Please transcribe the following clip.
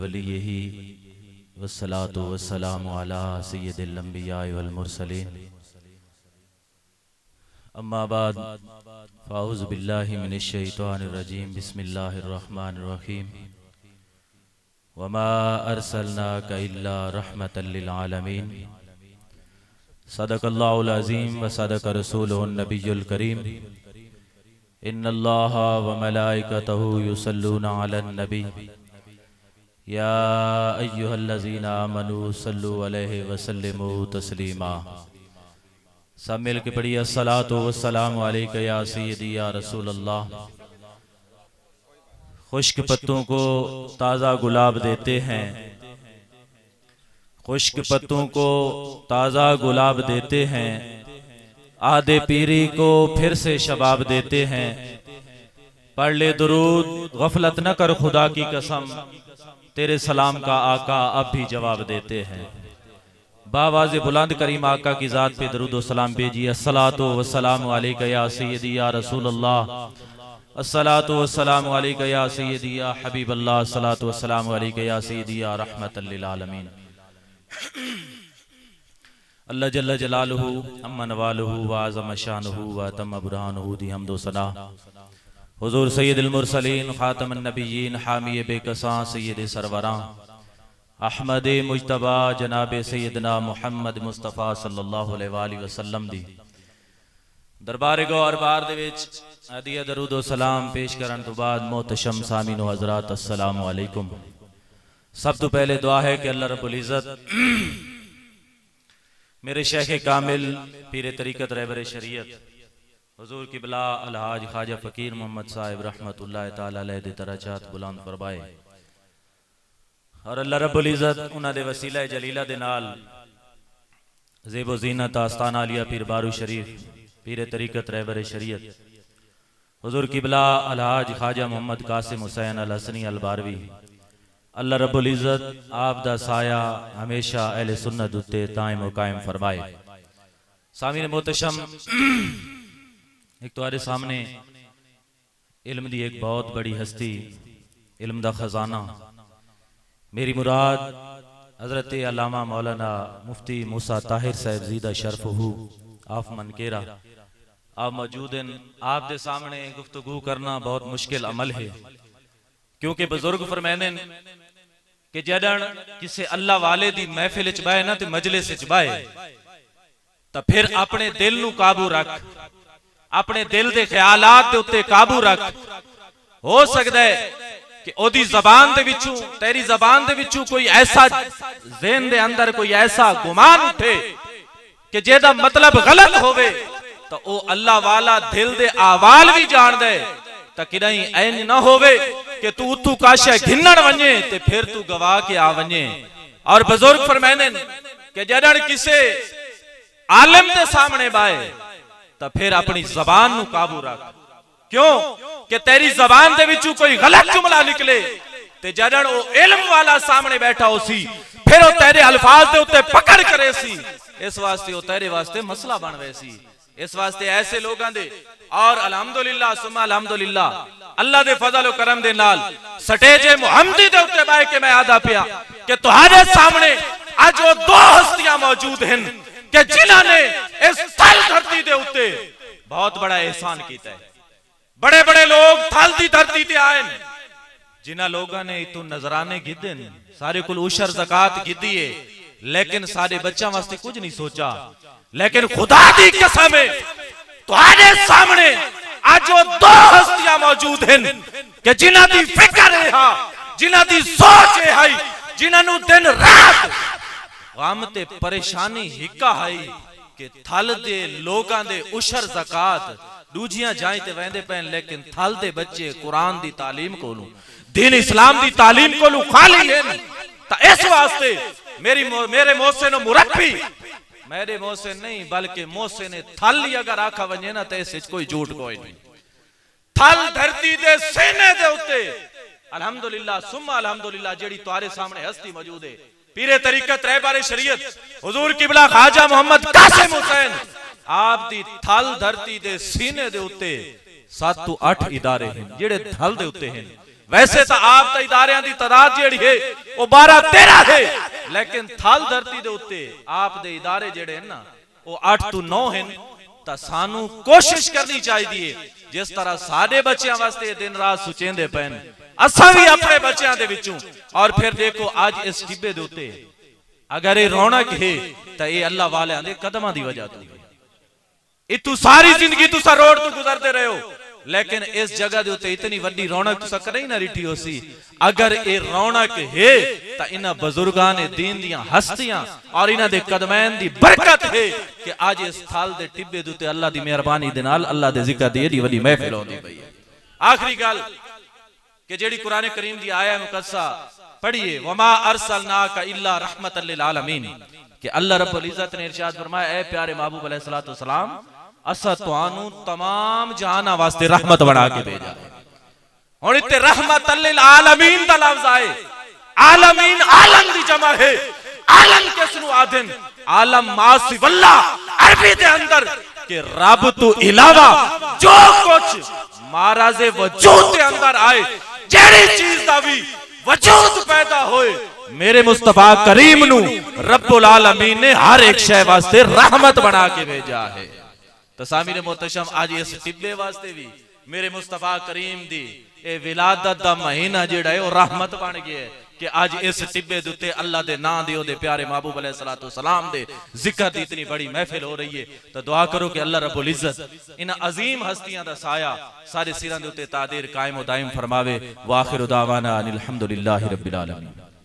लिवलिय्यिही वस्सलातु वस्सलामु अला सय्यिदिल अंबिया वल मुरसलीन अम्मा बाद फ़ाऊज़ु बिल्लाहि मिनश शैतानिर रजीम बिस्मिल्लाहिर रहमानिर रहीम वमा अरसलनाका इल्ला रहमतल लिल आलमीन सदक़ल्लाहुल अज़ीम व सदक़ रसूलुहुन नबियुल करीम इन्नल्लाहा व मलाइकतहु युसल्लूना अलन नबी या अय्युहल्लज़ीना आमनू सल्लु अलैहि व सल्लिमू तस्लीमा। सब मिल के पढ़िए अस्सलातु वस्सलामु अलैका या सय्यदी या रसूल अल्लाह। खुश्क पत्तों को ताज़ा गुलाब देते हैं, खुश्क पत्तों को ताज़ा गुलाब देते हैं, आधे पीरी को फिर से शबाब देते हैं। पढ़ ले दुरूद गफलत न कर खुदा की कसम, तेरे सलाम का आका अब भी जवाब देते हैं। बावाज़े बुलंद करीम आका की ज़ात पे दरूद व सलाम भेजिए। अस्सलातु वस्सलामु अलैका या सय्यदी या रसूल अल्लाह, अस्सलातु वस्सलामु अलैका या सय्यदी या हबीब अल्लाह, अस्सलातु वस्सलामु अलैका या सय्यदी या रहमतल लिल आलमीन। अल्लाह जल्ल जलालुहु अम्मा नवालुहु व अज़म शानुहु व तम बुरहानुहु दी हम्दो सना हुज़ूर सय्यदुल मुरसलीन खातमुन नबिय्यीन हामी बेकसा सय्यद सरवरां अहमद मुज्तबा जनाब सैयदना मुहम्मद मुस्तफ़ा सल्लल्लाहु अलैहि वसल्लम दी दरबार गौर बार दे विच हदिया दरूद व सलाम पेश करन तो बाद मोहतशम सामीन व हज़रात अस्सलामु अलैकुम। सब तो पहले दुआ है कि अल्लाह रब्बुल इज़्ज़त मेरे शेख कामिल पीर तरीक़त रहबर शरीयत हुज़ूर किबला अलहाज ख्वाजा फ़कीर मोहम्मद साहिब रहमतुल्लाह तआला अलैहि दे दराजात बुलंद फरमाए और अल्लाह रब्बुल इज़्ज़त उन्हां दे वसीला जलीला दे नाल ज़ेबो ज़ीनत आस्ताना आलिया पीर बारू शरीफ पीर तरीक़त रहबर शरीयत हुज़ूर किबला अलहाज ख्वाजा मोहम्मद कासिम हुसैन अल हसनी अल बारवी अल्लाह रब्बुल इज़्ज़त आप दा साया हमेशा अहले सुन्नत उत्ते कायम व कायम फरमाए। सामीन मोहतशम, एक तुम्हारे सामने इल्म दी एक बहुत बड़ी हस्ती, इल्म दा खजाना, मेरी मुराद हजरत अल्लामा मौलाना मुफ्ती मूसा ताहिर साहिब ज़ीदा शरफ़हू आफ मनकेरा आप मौजूद हैं। आप दे सामने गुफ्तगू करना बहुत मुश्किल अमल है, क्योंकि बुजुर्ग फरमाने कि जदन किसी अल्लाह वाले दी महफिल च बाए ना ते मजलिस च बाए तो फिर अपने दिल नू काबू रख, अपने दिल दे ख्यालात दे उत्ते काबू रख। हो सकता है कि ओदी ज़बान दे विचों तेरी ज़बान दे विचों कोई ऐसा ज़हन दे अंदर कोई ऐसा गुमान उठे कि जेदा मतलब गलत होवे तो ओ अल्लाह वाला दिल दे आवाल भी जान दे तो कि नहीं ऐन ना होवे कि तू उतू काशा घिन्नण वने ते फिर तू गवा के आ वने। और बुजुर्ग फरमाने कि जदन किसे आलिम दे सामने बाए तो फिर अपनी ज़बान नू काबू रख, क्यों कि तेरी ज़बान दे विचों कोई गलत जुमला निकले ते जदन ओ इल्म वाला सामने बैठा हो सी फिर ओ तेरे अल्फाज दे उत्ते पकड़ करे सी, इस वास्ते ओ तेरे वास्ते मसला बन वे सी। इस वास्ते ऐसे लोगां दे और अल्हम्दुलिल्लाह सुम्मा अल्हम्दुलिल्लाह अल्लाह दे फजल व करम दे नाल स्टेजे मुहम्मदी दे उत्ते बैठ के मैं आदा पिया कि तुहाडे सामने आज वो दो हस्तियां मौजूद हैं कि जिन्हां ने इस थल धरती दे उत्ते बहुत बड़ा एहसान कीता है। बड़े बड़े लोग थल दी धरती ते आए, जिन्हां लोगां ने इतों नजराने गिदे सारे कुल उशर ज़कात गिदी है, लेकिन सारे बच्चों वास्ते कुछ नहीं सोचा। लेकिन खुदा दी कसम है तुहाडे सामने आज वो दो हस्तियां मौजूद हैं कि जिन्हां दी फिक्र है, जिन्हां दी सोच है, जिन्हां नू दिन रात गम ते परेशानी हिक्का है कि थल दे लोगां दे उशर ज़कात दूजियां जाए ते वेंदे पैन, लेकिन थल दे बच्चे कुरान दी तालीम कोलू दीन इस्लाम दी तालीम कोलू खाली हैं। तो इस वास्ते मेरे मोहसिन मुरब्बी मेरे मोहसिन नहीं बल्कि मोहसिन थल ही अगर आखा वने ना तो इस कोई झूठ कोई नहीं। थल धरती दे सीने दे उत्ते अल्हम्दुलिल्लाह सुम्मा अल्हम्दुलिल्लाह जेड़ी तुम्हारे सामने हस्ती मौजूद है पीरे तरीक़त रहबर शरीयत हुजूर किबला ख्वाजा मोहम्मद कासिम हुसैन आप दी थल धरती दे सीने दे उत्ते 7 ਤੋਂ 8 इदारे हैं जेड़े थल दे उत्ते हैं। वैसे तो आप तो इदारियां दी तादाद जेड़ी है वो 12-13 है, लेकिन थल धरती दे उत्ते आप दे इदारे जेड़े हैं ना वो 8 to 9 हैं। तो सानू कोशिश करनी चाहिए जिस तरह साडे बच्चों वास्ते दिन रात सुचेंदे पैन, असा भी अपने बच्चों दे विचों। और फिर देखो आज इस टिब्बे दे उत्ते अगर ये रौनक है तो ये अल्लाह वाले दे कदमां दी वजह तो इतू सारी जिंदगी तुसा रोड तो गुजरते रहे हो, लेकिन इस जगह दे उत्ते इतनी वड्डी रौनक तुसा कदे ना रिठी होसी। अगर ये रौनक है तो इन्हां बुजुर्गां ने दीन दियां हस्तियां और इन्हां दे कदमैन दी बरकत है कि आज इस थाल दे टिब्बे दे उत्ते अल्लाह दी मेहरबानी दे नाल अल्लाह दे जिक्र दी एडी वड्डी महफिल होंदी पई है। आखिरी गल कि जेड़ी कुरान करीम दी आया मुकस्सा पढ़िए, वमा अरसलनाका इल्ला रहमतल लिल आलमीन, कि अल्लाह रब्बुल इज्जत ने इरशाद फरमाया, ए प्यारे महबूब अलैहिस्सलातु वस्सलाम असा तुहानू तमाम जहाना वास्ते रहमत बना के भेजा। हुण इत्ते रहमतल लिल आलमीन दा लफ्ज आए। आलमीन आलम दी जमा है। आलम किसनु आदन? आलम मासी वल्ला अरबी दे अंदर के रब तो इलावा जो कुछ महाराजे वजूद के अंदर आए, जेड़ी चीज दा भी वजूद पैदा होए, मेरे मुस्तफा करीम नू रब्बुल आलमीन ने हर एक शय वास्ते रहमत बना के भेजा है। तो सामीर मोहतरम आज इस टिब्बे वास्ते भी मेरे मुस्तफा करीम दी ए विलादत दा महीना जेड़ा है वो रहमत बन गया है कि आज इस टिब्बे दे उत्ते अल्लाह दे नाम दे ओदे प्यारे महबूब अलैहिस्सलातु वस्सलाम दे जिक्र दी इतनी बड़ी महफिल हो रही है। तो दुआ करो कि अल्लाह रब्बुल इज्जत इन अजीम हस्तियां दा साया सारे सिरां दे उत्ते तादीर कायम व दायम फरमावे। व आखिरु दावाना अनिल हम्दुलिल्लाहि रब्बिल आलमीन।